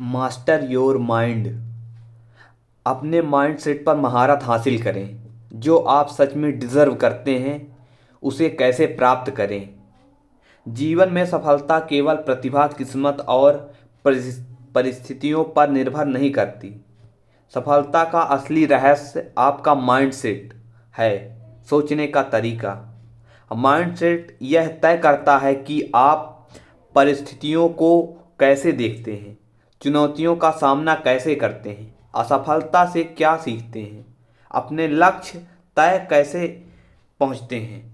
Master your mind. अपने mind set पर महारत हासिल करें। जो आप सच में डिज़र्व करते हैं उसे कैसे प्राप्त करें। जीवन में सफलता केवल प्रतिभा, किस्मत और परिस्थितियों पर निर्भर नहीं करती। सफलता का असली रहस्य आपका माइंडसेट है, सोचने का तरीका। माइंडसेट यह तय करता है कि आप परिस्थितियों को कैसे देखते हैं, चुनौतियों का सामना कैसे करते हैं, असफलता से क्या सीखते हैं, अपने लक्ष्य तय कैसे पहुंचते हैं।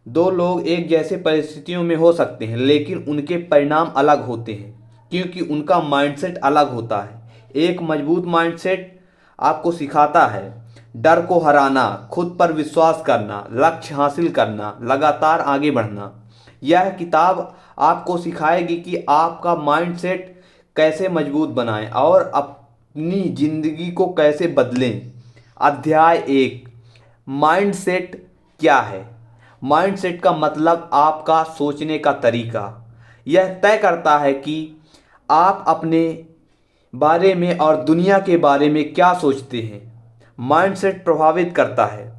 दो लोग एक जैसे परिस्थितियों में हो सकते हैं लेकिन उनके परिणाम अलग होते हैं क्योंकि उनका माइंडसेट अलग होता है। एक मजबूत माइंडसेट आपको सिखाता है डर को हराना, खुद पर विश्वास करना, लक्ष्य हासिल करना, लगातार आगे बढ़ना। यह किताब आपको सिखाएगी कि आपका माइंडसेट कैसे मजबूत बनाएं और अपनी जिंदगी को कैसे बदलें। अध्याय 1, माइंडसेट क्या है। माइंडसेट का मतलब आपका सोचने का तरीका। यह तय करता है कि आप अपने बारे में और दुनिया के बारे में क्या सोचते हैं। माइंडसेट प्रभावित करता है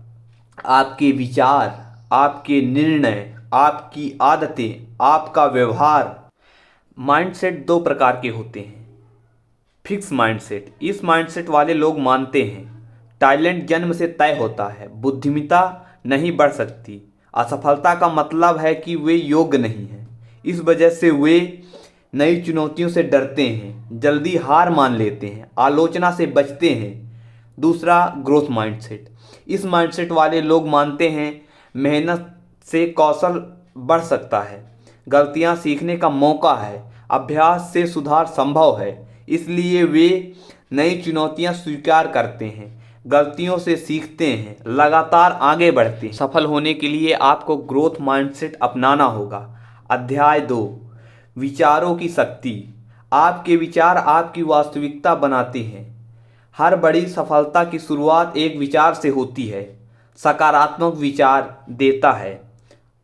आपके विचार, आपके निर्णय, आपकी आदतें, आपका व्यवहार। माइंडसेट दो प्रकार के होते हैं। Fix mindset. इस माइंडसेट वाले लोग मानते हैं टैलेंट जन्म से तय होता है, बुद्धिमत्ता नहीं बढ़ सकती। असफलता का मतलब है कि वे योग्य नहीं हैं। इस वजह से वे नई चुनौतियों से डरते हैं, जल्दी हार मान लेते हैं, आलोचना से बचते हैं। दूसरा, ग्रोथ माइंडसेट। इस माइंडसेट वाले लोग मानते हैं मेहनत से कौशल बढ़ सकता है, गलतियां सीखने का मौका है, अभ्यास से सुधार संभव है। इसलिए वे नई चुनौतियां स्वीकार करते हैं, गलतियों से सीखते हैं, लगातार आगे बढ़ते हैं। सफल होने के लिए आपको ग्रोथ माइंडसेट अपनाना होगा। अध्याय 2, विचारों की शक्ति। आपके विचार आपकी वास्तविकता बनाते हैं। हर बड़ी सफलता की शुरुआत एक विचार से होती है। सकारात्मक विचार देता है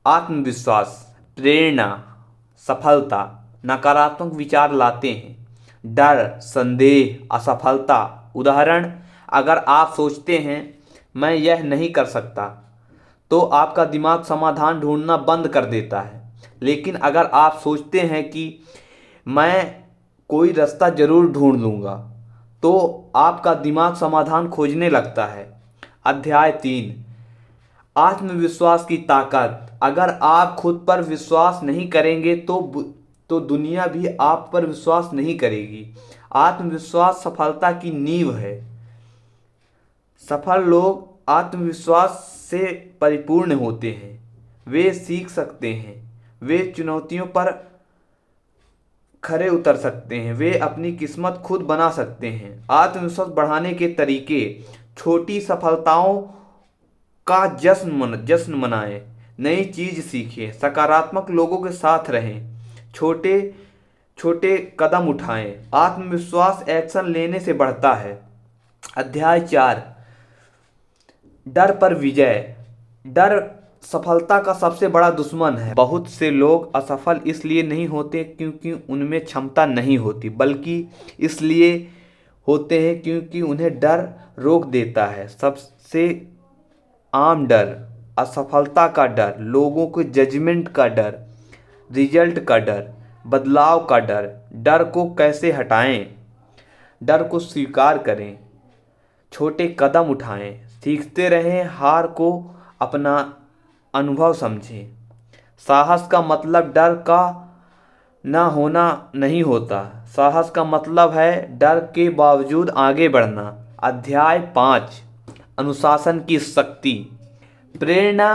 आत्मविश्वास, प्रेरणा, सफलता। नकारात्मक विचार लाते हैं डर, संदेह, असफलता। उदाहरण, अगर आप सोचते हैं मैं यह नहीं कर सकता तो आपका दिमाग समाधान ढूंढना बंद कर देता है। लेकिन अगर आप सोचते हैं कि मैं कोई रास्ता जरूर ढूंढ लूँगा तो आपका दिमाग समाधान खोजने लगता है। अध्याय 3, आत्मविश्वास की ताकत। अगर आप खुद पर विश्वास नहीं करेंगे तो दुनिया भी आप पर विश्वास नहीं करेगी। आत्मविश्वास सफलता की नींव है। सफल लोग आत्मविश्वास से परिपूर्ण होते हैं। वे सीख सकते हैं, वे चुनौतियों पर खरे उतर सकते हैं, वे अपनी किस्मत खुद बना सकते हैं। आत्मविश्वास बढ़ाने के तरीके। छोटी सफलताओं का जश्न मनाएं, नई चीज सीखें, सकारात्मक लोगों के साथ रहें, छोटे छोटे कदम उठाएं। आत्मविश्वास एक्शन लेने से बढ़ता है। अध्याय 4, डर पर विजय। डर सफलता का सबसे बड़ा दुश्मन है। बहुत से लोग असफल इसलिए नहीं होते क्योंकि उनमें क्षमता नहीं होती, बल्कि इसलिए होते हैं क्योंकि उन्हें डर रोक देता है। सबसे आम डर, असफलता का डर, लोगों के जजमेंट का डर, रिजल्ट का डर, बदलाव का डर। डर को कैसे हटाएं? डर को स्वीकार करें, छोटे कदम उठाएं, सीखते रहें, हार को अपना अनुभव समझें। साहस का मतलब डर का ना होना नहीं होता, साहस का मतलब है डर के बावजूद आगे बढ़ना। अध्याय 5, अनुशासन की शक्ति। प्रेरणा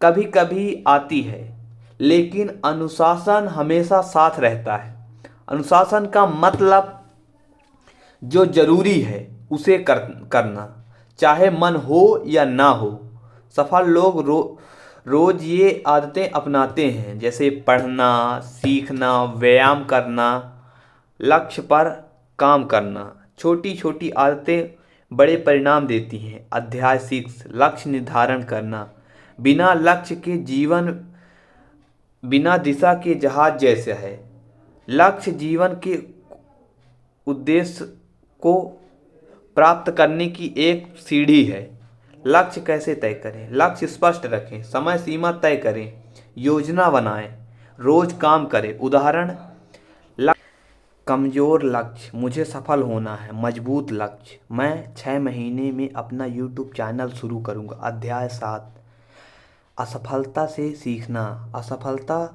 कभी कभी आती है लेकिन अनुशासन हमेशा साथ रहता है। अनुशासन का मतलब जो जरूरी है उसे करना, चाहे मन हो या ना हो। सफल लोग रोज ये आदतें अपनाते हैं, जैसे पढ़ना, सीखना, व्यायाम करना, लक्ष्य पर काम करना। छोटी छोटी आदतें बड़े परिणाम देती हैं। अध्याय 6, लक्ष्य निर्धारण करना। बिना लक्ष्य के जीवन बिना दिशा के जहाज जैसे है। लक्ष्य जीवन के उद्देश्य को प्राप्त करने की एक सीढ़ी है। लक्ष्य कैसे तय करें? लक्ष्य स्पष्ट रखें, समय सीमा तय करें, योजना बनाएं, रोज काम करें। उदाहरण, कमजोर लक्ष्य, मुझे सफल होना है। मजबूत लक्ष्य, मैं 6 महीने में अपना यूट्यूब चैनल शुरू करूंगा। अध्याय 7, असफलता से सीखना। असफलता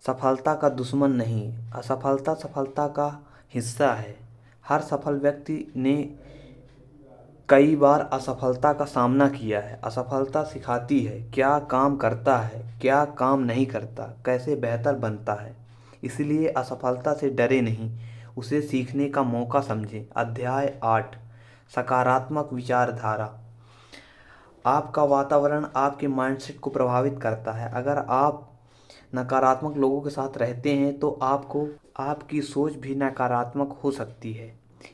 सफलता का दुश्मन नहीं, असफलता सफलता का हिस्सा है। हर सफल व्यक्ति ने कई बार असफलता का सामना किया है। असफलता सिखाती है क्या काम करता है, क्या काम नहीं करता, कैसे बेहतर बनता है। इसलिए असफलता से डरे नहीं, उसे सीखने का मौका समझें। अध्याय 8, सकारात्मक विचारधारा। आपका वातावरण आपके माइंडसेट को प्रभावित करता है। अगर आप नकारात्मक लोगों के साथ रहते हैं तो आपकी सोच भी नकारात्मक हो सकती है।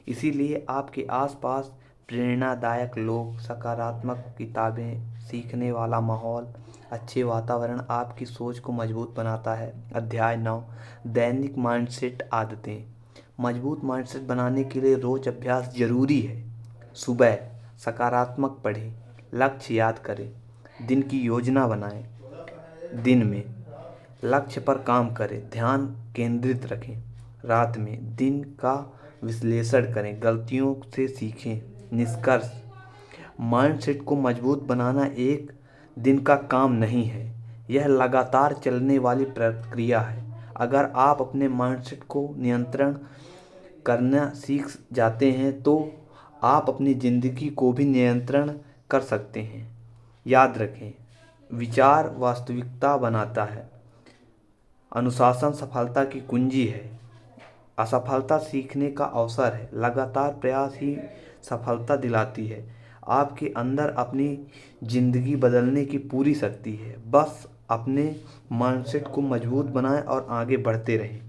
इसीलिए आपके आसपास प्रेरणादायक लोग, सकारात्मक किताबें, सीखने वाला माहौल, अच्छे वातावरण आपकी सोच को मजबूत बनाता है। अध्याय 9, दैनिक माइंडसेट आदतें। मजबूत माइंडसेट बनाने के लिए रोज अभ्यास जरूरी है। सुबह सकारात्मक पढ़ें, लक्ष्य याद करें, दिन की योजना बनाएं, दिन में लक्ष्य पर काम करें, ध्यान केंद्रित रखें। रात में दिन का विश्लेषण करें, गलतियों से सीखें। निष्कर्ष, माइंडसेट को मजबूत बनाना एक दिन का काम नहीं है, यह लगातार चलने वाली प्रक्रिया है। अगर आप अपने माइंडसेट को नियंत्रण करना सीख जाते हैं तो आप अपनी ज़िंदगी को भी नियंत्रण कर सकते हैं। याद रखें, विचार वास्तविकता बनाता है। अनुशासन सफलता की कुंजी है। असफलता सीखने का अवसर है। लगातार प्रयास ही सफलता दिलाती है। आपके अंदर अपनी ज़िंदगी बदलने की पूरी शक्ति है। बस अपने माइंडसेट को मजबूत बनाएं और आगे बढ़ते रहें।